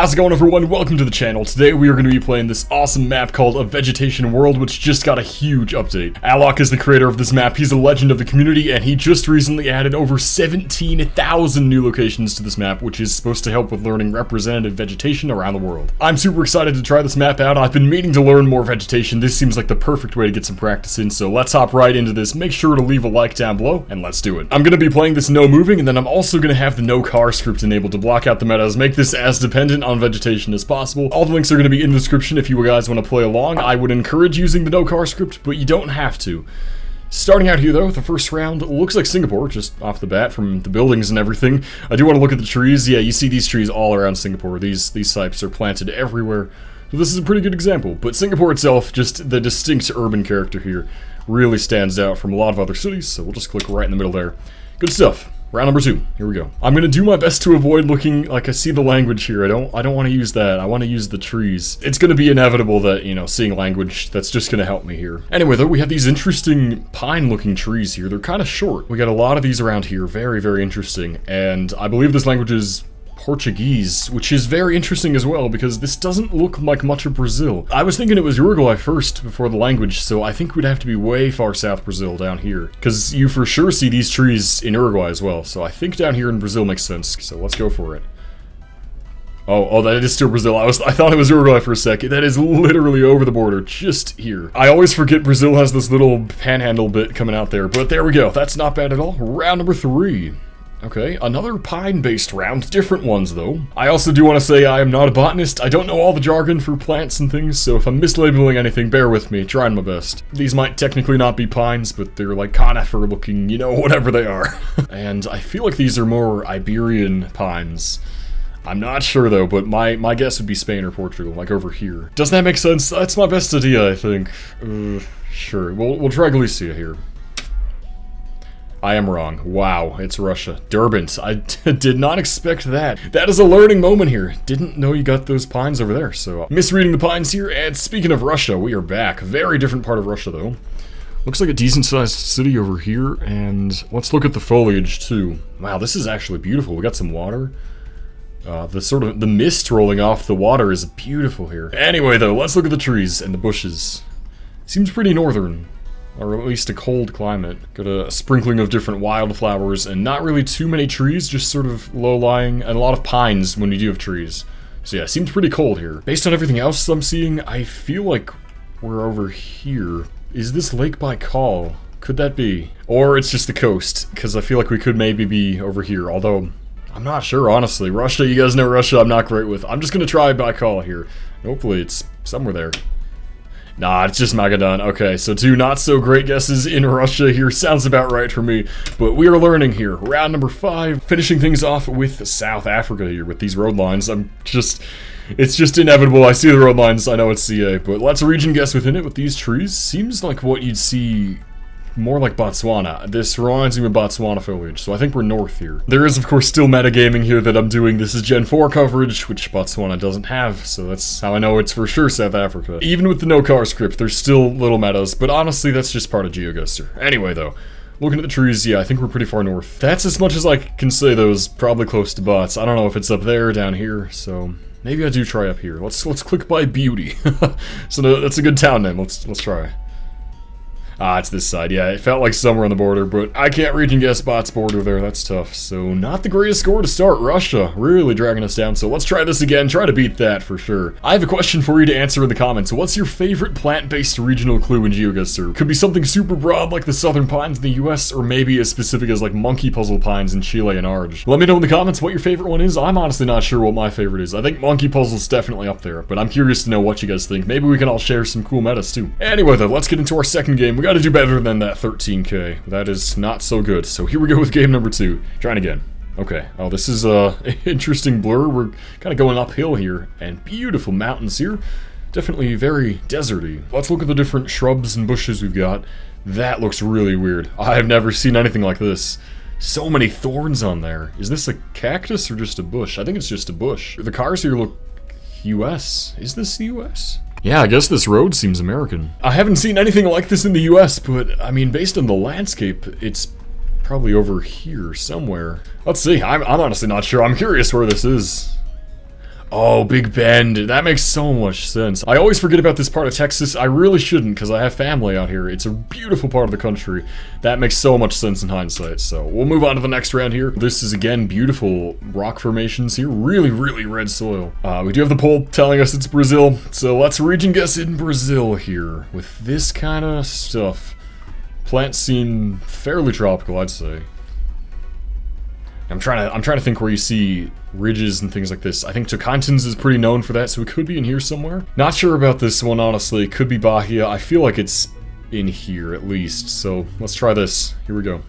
How's it going, everyone? Welcome to the channel. Today we are going to be playing this awesome map called A Vegetation World, which just got a huge update. Alok is the creator of this map. He's a legend of the community, and he just recently added over 17,000 new locations to this map, which is supposed to help with learning representative vegetation around the world. I'm super excited to try this map out. I've been meaning to learn more vegetation. This seems like the perfect way to get some practice in, so let's hop right into this. Make sure to leave a like down below, and let's do it. I'm going to be playing this no moving, and then I'm also going to have the no car script enabled to block out the meadows, make this as dependent on vegetation as possible. All the links are going to be in the description if you guys want to play along. I would encourage using the no car script, but you don't have to. Starting out here though, the first round looks like Singapore, just off the bat from the buildings and everything. I do want to look at the trees. Yeah, you see these trees all around Singapore. These types are planted everywhere. So this is a pretty good example, but Singapore itself, just the distinct urban character here, really stands out from a lot of other cities, so we'll just click right in the middle there. Good stuff. Round number 2. Here we go. I'm gonna do my best to avoid looking like I see the language here. I don't want to use that. I want to use the trees. It's gonna be inevitable that, you know, seeing language, that's just gonna help me here. Anyway, though, we have these interesting pine-looking trees here. They're kind of short. We got a lot of these around here. Very, very interesting. And I believe this language is Portuguese, which is very interesting as well, because this doesn't look like much of Brazil. I was thinking it was Uruguay first before the language, so I think we'd have to be way far south Brazil down here, because you for sure see these trees in Uruguay as well, so I think down here in Brazil makes sense, so let's go for it. Oh, that is still Brazil. I thought it was Uruguay for a second. That is literally over the border, just here. I always forget Brazil has this little panhandle bit coming out there, but there we go. That's not bad at all. Round number 3. Okay, another pine-based round, different ones though. I also do want to say I am not a botanist. I don't know all the jargon for plants and things, so if I'm mislabeling anything, bear with me, trying my best. These might technically not be pines, but they're like conifer looking, you know, whatever they are. And I feel like these are more Iberian pines. I'm not sure though, but my guess would be Spain or Portugal, like over here. Does that make sense? That's my best idea, I think. Sure, we'll try Galicia here. I am wrong. Wow, it's Russia. Derbent. I did not expect that. That is a learning moment here. Didn't know you got those pines over there, so misreading the pines here. And speaking of Russia, we are back. Very different part of Russia, though. Looks like a decent-sized city over here, and let's look at the foliage, too. Wow, this is actually beautiful. We got some water. The mist rolling off the water is beautiful here. Anyway, though, let's look at the trees and the bushes. Seems pretty northern. Or at least a cold climate. Got a sprinkling of different wildflowers, and not really too many trees, just sort of low-lying, and a lot of pines when you do have trees. So yeah, it seems pretty cold here. Based on everything else I'm seeing, I feel like we're over here. Is this Lake Baikal? Could that be? Or it's just the coast, because I feel like we could maybe be over here, although I'm not sure, honestly. Russia, you guys know Russia I'm not great with. I'm just gonna try Baikal here. Hopefully it's somewhere there. Nah, it's just Magadan. Okay, so 2 not so great guesses in Russia here. Sounds about right for me. But we are learning here. Round number 5. Finishing things off with South Africa here with these road lines. It's just inevitable. I see the road lines. I know it's CA. But let's region guess within it with these trees. Seems like what you'd see more like Botswana. This reminds me of Botswana foliage, so I think we're north here. There is, of course, still metagaming here that I'm doing. This is Gen 4 coverage, which Botswana doesn't have, so that's how I know it's for sure South Africa. Even with the no car script, there's still little meadows, but honestly, that's just part of GeoGuessr. Anyway, though, looking at the trees, yeah, I think we're pretty far north. That's as much as I can say, though, is probably close to Bots. I don't know if it's up there or down here, so maybe I do try up here. Let's click by beauty. So that's a good town name. Let's try. Ah, it's this side. Yeah, it felt like somewhere on the border, but I can't region guess Bot's border there. That's tough. So, not the greatest score to start. Russia really dragging us down. So, let's try this again. Try to beat that for sure. I have a question for you to answer in the comments. What's your favorite plant-based regional clue in GeoGuessr? Could be something super broad like the southern pines in the US, or maybe as specific as like monkey puzzle pines in Chile and Arge. Let me know in the comments what your favorite one is. I'm honestly not sure what my favorite is. I think monkey puzzle's definitely up there, but I'm curious to know what you guys think. Maybe we can all share some cool metas too. Anyway, though, let's get into our second game. We gotta do better than that 13k. That is not so good. So here we go with game number 2. Trying again. Okay. Oh, this is a interesting blur. We're kind of going uphill here, and beautiful mountains here. Definitely very deserty. Let's look at the different shrubs and bushes we've got. That looks really weird. I have never seen anything like this. So many thorns on there. Is this a cactus or just a bush? I think it's just a bush. The cars here look US. Is this US? Yeah, I guess this road seems American. I haven't seen anything like this in the US, but, I mean, based on the landscape, it's probably over here somewhere. Let's see, I'm honestly not sure. I'm curious where this is. Oh, Big Bend. That makes so much sense. I always forget about this part of Texas. I really shouldn't, because I have family out here. It's a beautiful part of the country. That makes so much sense in hindsight. So we'll move on to the next round here. This is, again, beautiful rock formations here. Really, really red soil. We do have the poll telling us it's Brazil. So let's region guess in Brazil here with this kind of stuff. Plants seem fairly tropical, I'd say. I'm trying to think where you see ridges and things like this. I think Tocantins is pretty known for that, so it could be in here somewhere. Not sure about this one, honestly. It could be Bahia. I feel like it's in here, at least. So, let's try this. Here we go.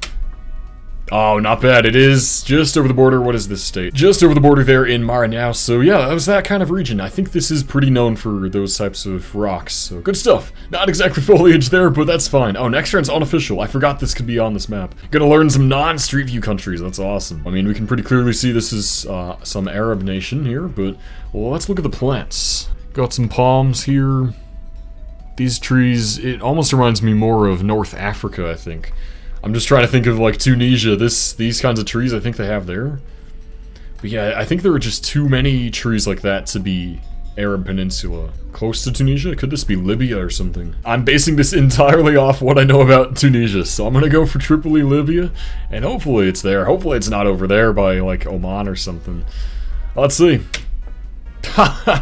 Oh, not bad. It is just over the border. What is this state? Just over the border there in Maranhão. So yeah, that was that kind of region. I think this is pretty known for those types of rocks. So good stuff. Not exactly foliage there, but that's fine. Oh, next round's unofficial. I forgot this could be on this map. Gonna learn some non-Street View countries. That's awesome. I mean, we can pretty clearly see this is some Arab nation here, but well, let's look at the plants. Got some palms here. These trees, it almost reminds me more of North Africa, I think. I'm just trying to think of like Tunisia, these kinds of trees I think they have there. But yeah, I think there are just too many trees like that to be Arab Peninsula. Close to Tunisia? Could this be Libya or something? I'm basing this entirely off what I know about Tunisia, so I'm gonna go for Tripoli, Libya, and hopefully it's there. Hopefully it's not over there by like Oman or something. Let's see.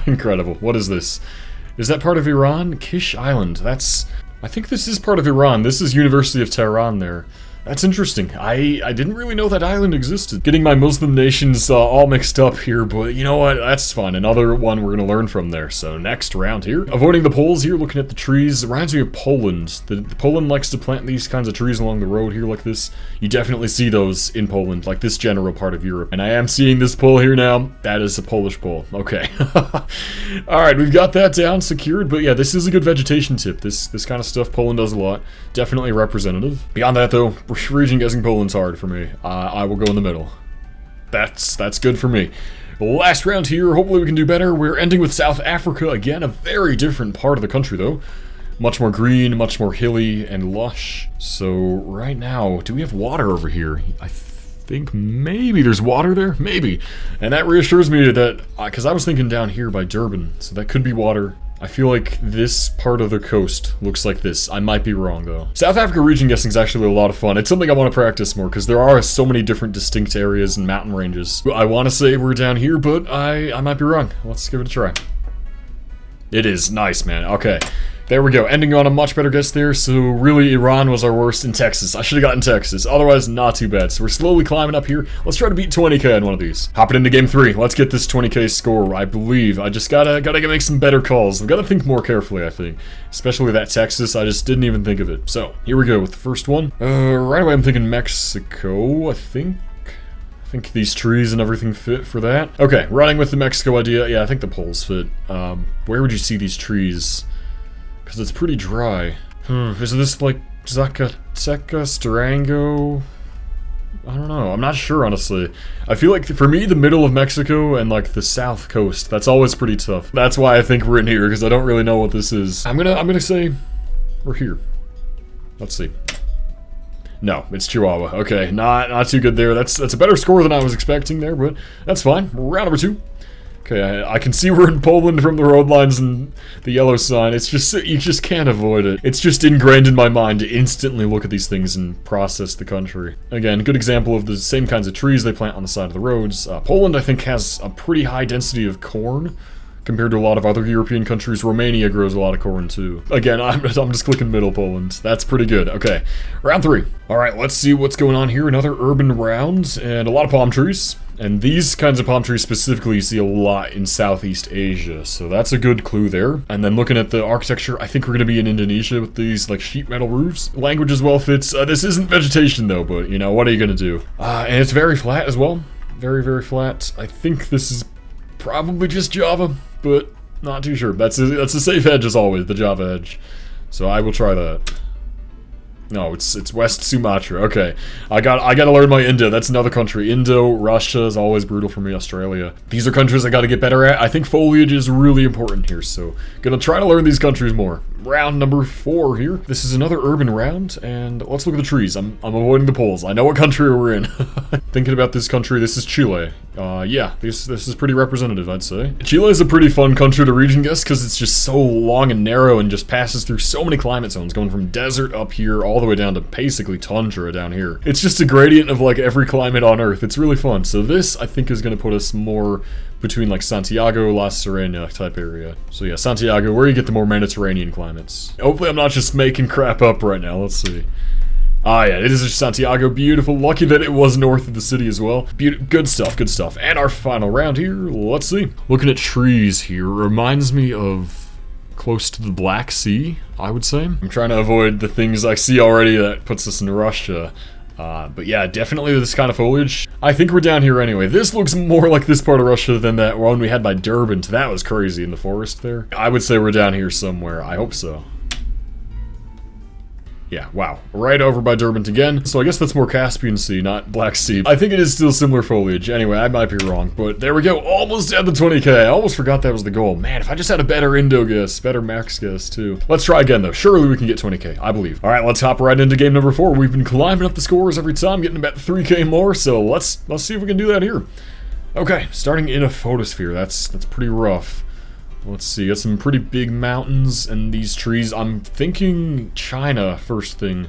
Incredible. What is this? Is that part of Iran? Kish Island. I think this is part of Iran. This is University of Tehran there. That's interesting. I didn't really know that island existed. Getting my Muslim nations all mixed up here, but you know what? That's fun. Another one we're going to learn from there. So next round here. Avoiding the poles here, looking at the trees. It reminds me of Poland. Poland likes to plant these kinds of trees along the road here like this. You definitely see those in Poland, like this general part of Europe. And I am seeing this pole here now. That is a Polish pole. Okay. Alright, we've got that down, secured. But yeah, this is a good vegetation tip. This kind of stuff Poland does a lot. Definitely representative. Beyond that though, region guessing Poland's hard for me. I will go in the middle. That's good for me. Last round here, hopefully we can do better. We're ending with South Africa. Again, a very different part of the country though. Much more green, much more hilly and lush. So right now, do we have water over here? I think maybe there's water there? Maybe. And that reassures me that, because I was thinking down here by Durban, so that could be water. I feel like this part of the coast looks like this. I might be wrong, though. South Africa region guessing is actually a lot of fun. It's something I want to practice more, because there are so many different distinct areas and mountain ranges. I want to say we're down here, but I might be wrong. Let's give it a try. It is. Nice, man. Okay. There we go, ending on a much better guess there. So really, Iran was our worst in Texas. I should have gotten Texas, otherwise not too bad. So we're slowly climbing up here. Let's try to beat 20k on one of these. Hopping into game 3, let's get this 20k score. I believe I just gotta make some better calls. I've gotta think more carefully, I think. Especially that Texas, I just didn't even think of it. So here we go with the first one. Right away I'm thinking Mexico, I think these trees and everything fit for that. Okay, running with the Mexico idea. Yeah, I think the poles fit. Where would you see these trees? Because it's pretty dry. Is this like Zacatecas, Durango? I don't know. I'm not sure, honestly. I feel like, for me, the middle of Mexico and, like, the south coast, that's always pretty tough. That's why I think we're in here, because I don't really know what this is. I'm gonna say we're here. Let's see. No, it's Chihuahua. Okay, not too good there. That's a better score than I was expecting there, but that's fine. Round number 2. Okay, I can see we're in Poland from the road lines and the yellow sign. It's just, you just can't avoid it. It's just ingrained in my mind to instantly look at these things and process the country. Again, good example of the same kinds of trees they plant on the side of the roads. Poland, I think, has a pretty high density of corn compared to a lot of other European countries. Romania grows a lot of corn too. Again, I'm just clicking middle Poland. That's pretty good. Okay, round 3. All right, let's see what's going on here. Another urban round and a lot of palm trees. And these kinds of palm trees specifically you see a lot in Southeast Asia, so that's a good clue there. And then looking at the architecture, I think we're going to be in Indonesia with these like sheet metal roofs. Language as well fits. This isn't vegetation though, but you know, what are you going to do? And it's very flat as well. Very, very flat. I think this is probably just Java, but not too sure. That's a safe edge as always, the Java edge. So I will try that. No, it's West Sumatra. Okay, I gotta learn my Indo. That's another country. Indo, Russia is always brutal for me. Australia. These are countries I gotta get better at. I think foliage is really important here, so gonna try to learn these countries more. round number 4 here. This is another urban round, and let's look at the trees. I'm avoiding the poles. I know what country we're in. Thinking about this country, this is Chile. Yeah, this is pretty representative, I'd say. Chile is a pretty fun country to region guess because it's just so long and narrow and just passes through so many climate zones, going from desert up here all the way down to basically tundra down here. It's just a gradient of like every climate on Earth. It's really fun. So this, I think, is going to put us more between like Santiago, La Serena type area. So yeah, Santiago, where you get the more Mediterranean climates. Hopefully I'm not just making crap up right now. Let's see. Ah, yeah, it is Santiago. Beautiful. Lucky that it was north of the city as well. Good stuff, good stuff. And our final round here, let's see. Looking at trees here reminds me of close to the Black Sea, I would say. I'm trying to avoid the things I see already that puts us in Russia. But yeah, definitely this kind of foliage. I think we're down here anyway. This looks more like this part of Russia than that one we had by Durban. That was crazy in the forest there. I would say we're down here somewhere. I hope so. Yeah, wow. Right over by Durban again. So I guess that's more Caspian Sea, not Black Sea. I think it is still similar foliage. Anyway, I might be wrong, but there we go. Almost at the 20k. I almost forgot that was the goal. Man, if I just had a better Indo guess, better max guess too. Let's try again though. Surely we can get 20k, I believe. All right, let's hop right into game number 4. We've been climbing up the scores every time, getting about 3k more. So let's see if we can do that here. Okay, starting in a photosphere. That's pretty rough. Let's see, got some pretty big mountains and these trees. I'm thinking China first thing,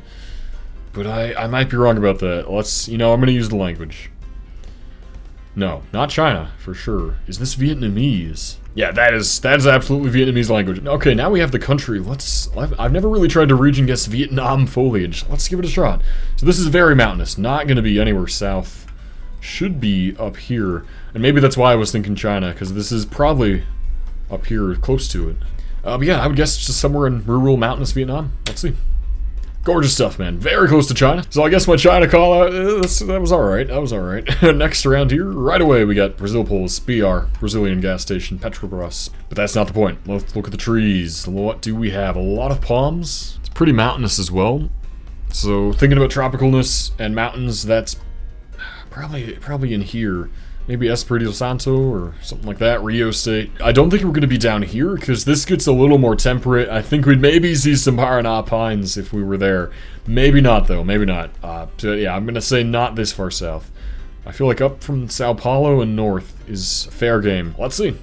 but I might be wrong about that. I'm gonna use the language. No, not China, for sure. Is this Vietnamese? Yeah, that is absolutely Vietnamese language. Okay, now we have the country. I've never really tried to region guess Vietnam foliage. Let's give it a shot. So this is very mountainous, not gonna be anywhere south. Should be up here, and maybe that's why I was thinking China, because this is probably up here, close to it. But yeah, I would guess it's just somewhere in rural, mountainous Vietnam. Let's see. Gorgeous stuff, man. Very close to China. So I guess my China call out, that was alright. That was alright. Next round here, right away, we got Brazil Poles, BR, Brazilian gas station, Petrobras. But that's not the point. Let's look at the trees. What do we have? A lot of palms. It's pretty mountainous as well. So thinking about tropicalness and mountains, that's probably in here. Maybe Espiritu Santo or something like that, Rio State. I don't think we're going to be down here because this gets a little more temperate. I think we'd maybe see some Paraná pines if we were there. Maybe not though, maybe not. So yeah, I'm going to say not this far south. I feel like up from Sao Paulo and north is fair game. Let's see.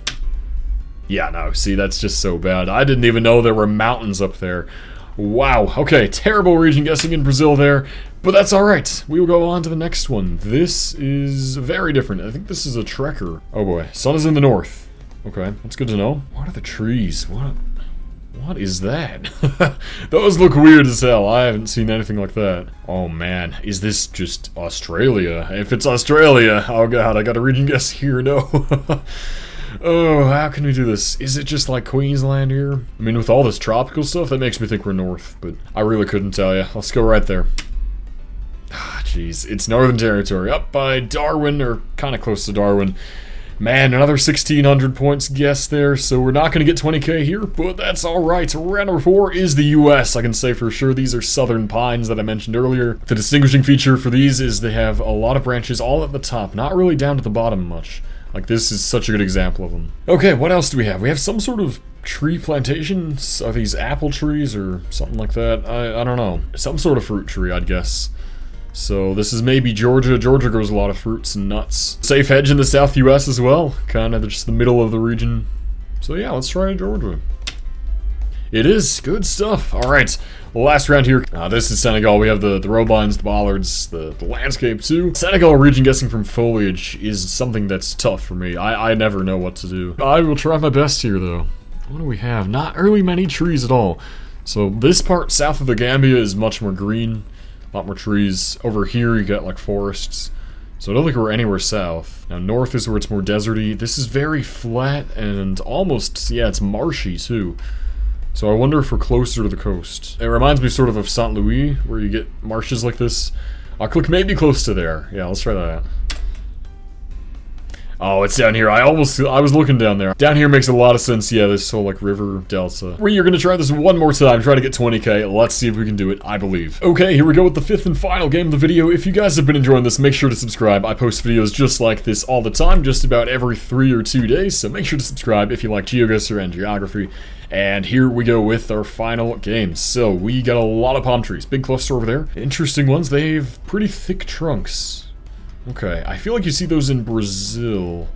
Yeah, no, see, that's just so bad. I didn't even know there were mountains up there. Wow, okay, terrible region guessing in Brazil there, but that's alright. We will go on to the next one. This is very different. I think this is a trekker. Oh boy, sun is in the north. Okay, that's good to know. What are the trees? What is that? Those look weird as hell. I haven't seen anything like that. Oh man, is this just Australia? If it's Australia, oh god, I got a region guess here, no. Oh, how can we do this? Is it just like Queensland here? I mean, with all this tropical stuff, that makes me think we're north, but I really couldn't tell you. Let's go right there. Ah, jeez. It's Northern Territory, up by Darwin, or kind of close to Darwin. Man, another 1,600 points guess there, so we're not going to get 20k here, but that's alright. Round number 4 is the US. I can say for sure these are southern pines that I mentioned earlier. The distinguishing feature for these is they have a lot of branches all at the top, not really down to the bottom much. Like, this is such a good example of them. Okay, what else do we have? We have some sort of tree plantation. Are these apple trees or something like that? I don't know. Some sort of fruit tree, I'd guess. So this is maybe Georgia. Georgia grows a lot of fruits and nuts. Safe hedge in the South US as well. Kind of just the middle of the region. So yeah, let's try Georgia. It is. Good stuff. Alright. Last round here. This is Senegal. We have the road lines, the bollards, the landscape too. Senegal region guessing from foliage is something that's tough for me. I never know what to do. I will try my best here though. What do we have? Not really many trees at all. So this part south of the Gambia is much more green. A lot more trees. Over here you got like forests. So I don't think we're anywhere south. Now north is where it's more deserty. This is very flat and almost, yeah, it's marshy too. So I wonder if we're closer to the coast. It reminds me sort of St. Louis, where you get marshes like this. I'll click maybe close to there. Yeah, let's try that. Oh, it's down here. I was looking down there. Down here makes a lot of sense. Yeah, this whole like river delta. We are gonna try this one more time. Try to get 20k. Let's see if we can do it. I believe. Okay, here we go with the 5th and final game of the video. If you guys have been enjoying this, make sure to subscribe. I post videos just like this all the time, just about every 3 or 2 days. So make sure to subscribe if you like GeoGuessr and geography. And here we go with our final game. So we got a lot of palm trees. Big cluster over there. Interesting ones. They have pretty thick trunks. Okay, I feel like you see those in Brazil.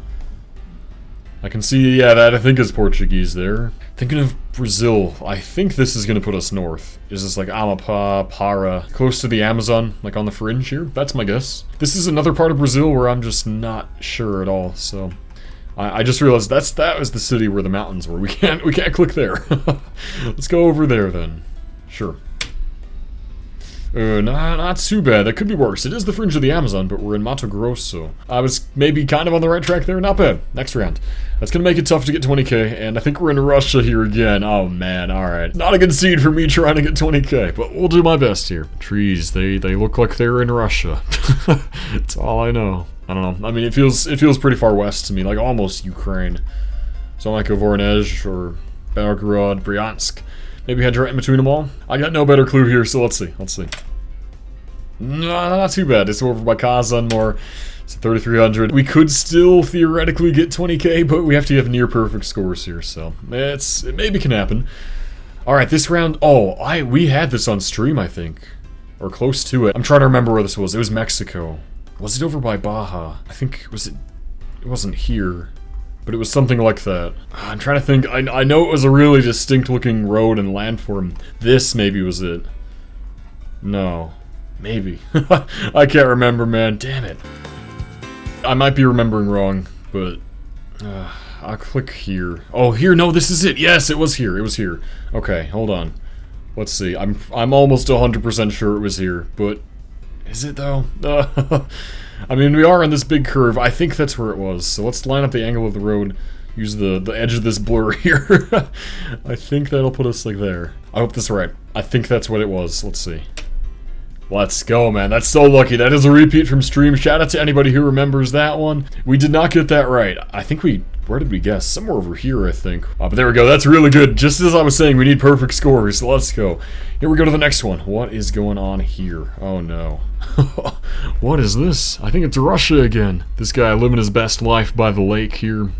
I can see, yeah, that I think is Portuguese there. Thinking of Brazil, I think this is gonna put us north. Is this like Amapá, Para, close to the Amazon, like on the fringe here? That's my guess. This is another part of Brazil where I'm just not sure at all, so... I just realized that was the city where the mountains were. We can't click there. Let's go over there then. Sure. Not too bad. That could be worse. It is the fringe of the Amazon, but we're in Mato Grosso. I was maybe kind of on the right track there. Not bad. Next round. That's gonna make it tough to get 20k, and I think we're in Russia here again. Oh man, alright. Not a good seed for me trying to get 20k, but we'll do my best here. Trees, they look like they're in Russia. That's all I know. I don't know. I mean, it feels pretty far west to me, like almost Ukraine. So like Voronezh or Belgorod, Bryansk. Maybe head right in between them all. I got no better clue here, so let's see. Let's see. No, not too bad. It's over by Kazan more. It's 3,300. We could still theoretically get 20k, but we have to have near perfect scores here, so it maybe can happen. All right, this round. Oh, we had this on stream, I think, or close to it. I'm trying to remember where this was. It was Mexico. Was it over by Baja? I think it wasn't here, but it was something like that. I'm trying to think. I know it was a really distinct looking road and landform. This maybe was it. No, maybe. I can't remember, man. Damn it. I might be remembering wrong, but I'll click here. Oh, here. No, this is it. Yes, it was here. It was here. Okay, hold on. Let's see. I'm almost 100% sure it was here, but is it though? I mean, we are on this big curve. I think that's where it was. So let's line up the angle of the road. Use the edge of this blur here. I think that'll put us like there. I hope that's right. I think that's what it was. Let's see. Let's go, man. That's so lucky. That is a repeat from stream. Shout out to anybody who remembers that one. We did not get that right. I think where did we guess? Somewhere over here, I think. Oh, but there we go. That's really good. Just as I was saying, we need perfect scores. So let's go. Here we go to the next one. What is going on here? Oh, no. What is this? I think it's Russia again. This guy living his best life by the lake here.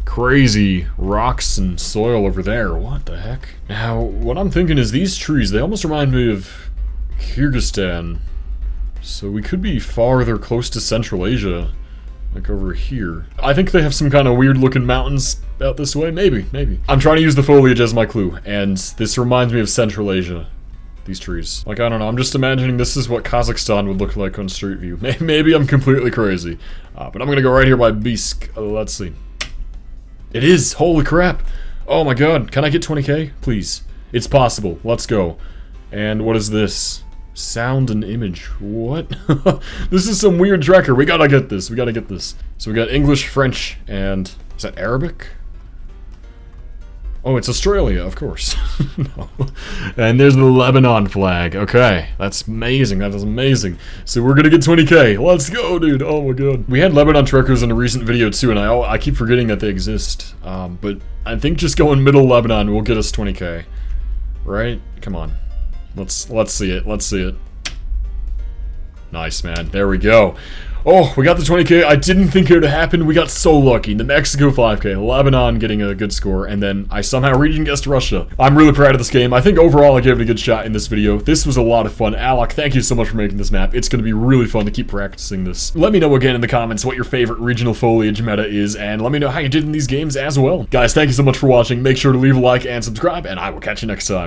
Crazy rocks and soil over there. What the heck? Now, what I'm thinking is these trees, they almost remind me of Kyrgyzstan, so we could be farther close to Central Asia, like over here. I think they have some kind of weird looking mountains out this way. Maybe. I'm trying to use the foliage as my clue, and this reminds me of Central Asia. These trees. Like, I don't know, I'm just imagining this is what Kazakhstan would look like on Street View. Maybe I'm completely crazy, but I'm gonna go right here by Bisk. Let's see. It is! Holy crap! Oh my god, can I get 20k? Please. It's possible. Let's go. And what is this? Sound and image. What? This is some weird tracker. We gotta get this. We gotta get this. So we got English, French, and is that Arabic? Oh, it's Australia, of course. No. And there's the Lebanon flag. Okay, that's amazing. That is amazing. So we're gonna get 20k. Let's go, dude. Oh my god. We had Lebanon trackers in a recent video too, and I keep forgetting that they exist. But I think just going middle Lebanon will get us 20k. Right? Come on. Let's see it. Let's see it. Nice, man. There we go. Oh, we got the 20k. I didn't think it would happen. We got so lucky. New Mexico 5k, Lebanon getting a good score, and then I somehow region guessed Russia. I'm really proud of this game. I think overall I gave it a good shot in this video. This was a lot of fun. Alok, thank you so much for making this map. It's going to be really fun to keep practicing this. Let me know again in the comments what your favorite regional foliage meta is, and let me know how you did in these games as well. Guys, thank you so much for watching. Make sure to leave a like and subscribe, and I will catch you next time.